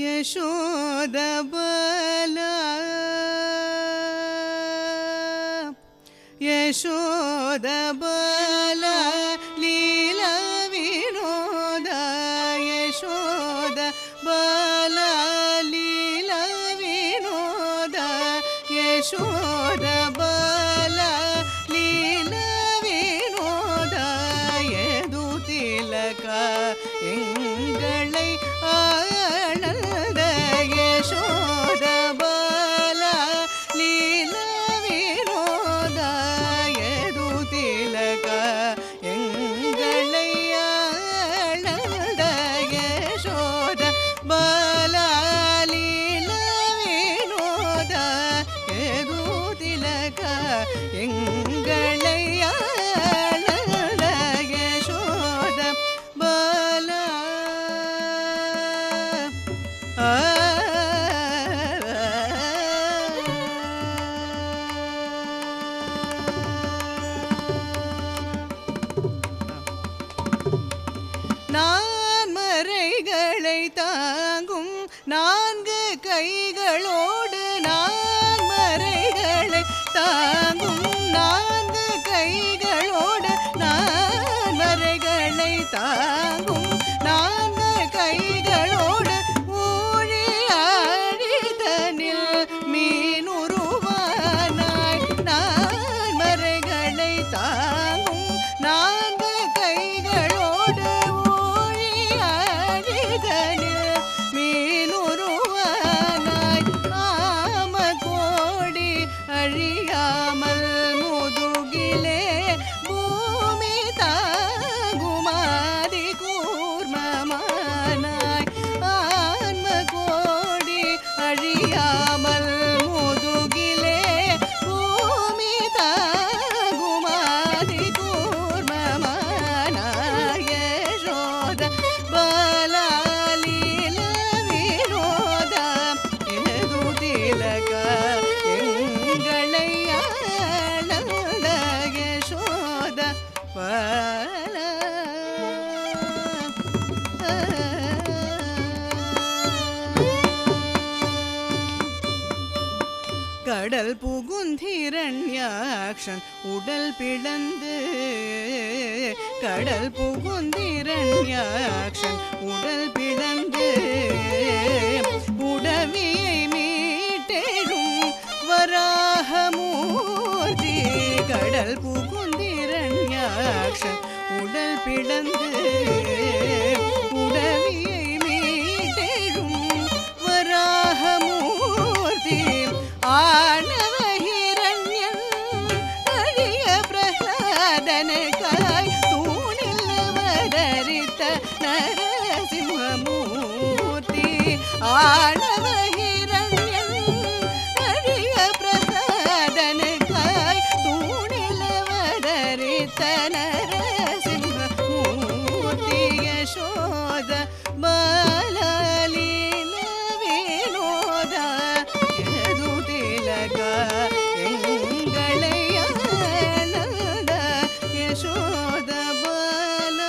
यशोदबला यशोदबला लीला विनोद यशोदबला लीला विनोद यशोदबला लीला विनोद यदु तिलक எங்களை ஆனந்த யசோதபால லீலா வினோத யது திலக எங்களை ஆனந்த யசோதபால லீலா வினோத யது திலக எங்களை ஆனந்த யசோதபால நான் மறைகளை தாங்கும் நான்கு கைகளோடு நான் மறைகளை தாங்கும் நான்கு கைகளோடு நான் மறைகளை தாங்கும் நான்கு கைகளோடு ஊழி ஆழிதனில் மீனுருவானாய் நான் மறைகளை தாங்கும் நான்கு கைகளோடு ஊழி ஆழிதனில் மீனுருவானாய் ஆம கோடி அழியாமல் முதுகிலே பூமி தாங்குமாதி கூர்மமானாய் ஆன்ம கோடி அழியாமல் முதுகிலே பூமி தாங்குமாதி கூர்மமானாய் யசோத பாலலீல வினோத யது திலக எங்களை ஆனந்த யசோத பால கடல் புகுந்திரண்யாக்ஷன் உடல் பிளந்து கடல் புகுந்திரண்யாக்ஷன் உடல் பிளந்து உடவியை மீட்டெழும் வராகமூர்த்தி கடல் புகுந்திரண்யாக்ஷன் உடல் பிளந்து உடவியை மீட்டெழும் வராகமூர்த்தி ஆணவஹிரண்யன் அழிய பிரஹ்லாதனுக்காய் தூணில் அவதரித்த நரசிம்மமூர்த்தி ஆணவஹிரண்யன் அழிய பிரஹ்லாதனுக்காய் தூணில் அவதரித்த நரசிம்மமூர்த்தி யசோத பாலலீல வினோத யது திலக எங்களை ஆனந்த யசோத பால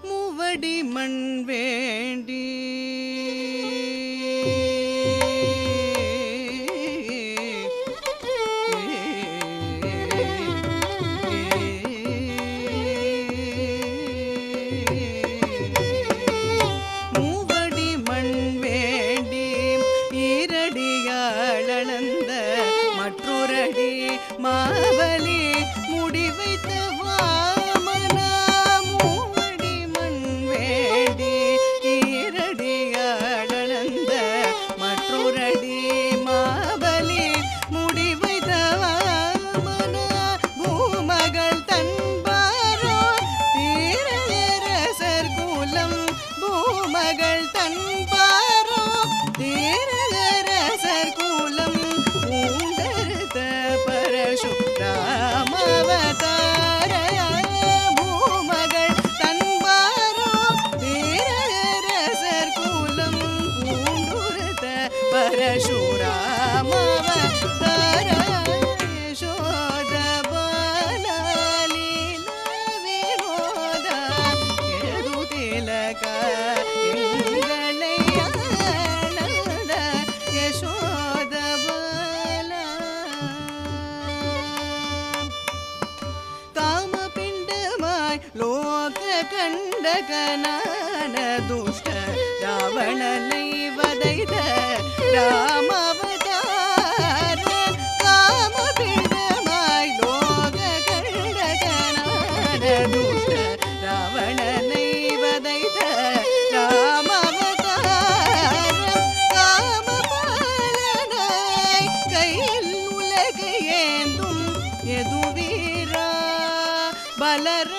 மூவடி மண் வேண்டி மூவடி மண் வேண்டி ஈரடியாளந்த மற்றொரடி மாவலி முடிவைத்த வாமனா மூவடி மண் வேண்டி ஈரடியாளந்த மற்றொரடி மாவலி முடிவைத்த வாமனா பூமகள் தன்பாரோ தீரரசர் குலம் பூமகள் தன்பாரோ தீரரசர் குலம் பூண்டறுத்த பரசுராமவதார பூமகள் தன்பாரோ தீரரசர் குலம் பூண்டுறுத்த பரசுராமவதார யசோத கண்டகனான துஷ்ட ராவணனை வதைத்த ராமவதார காமபிடமாய் லோக கண்டகனான துஷ்ட ராவணனை வதைத்த ராமவதார காமபாலனாய் கையில் உலகை ஏந்தும் எதுவீரா பலர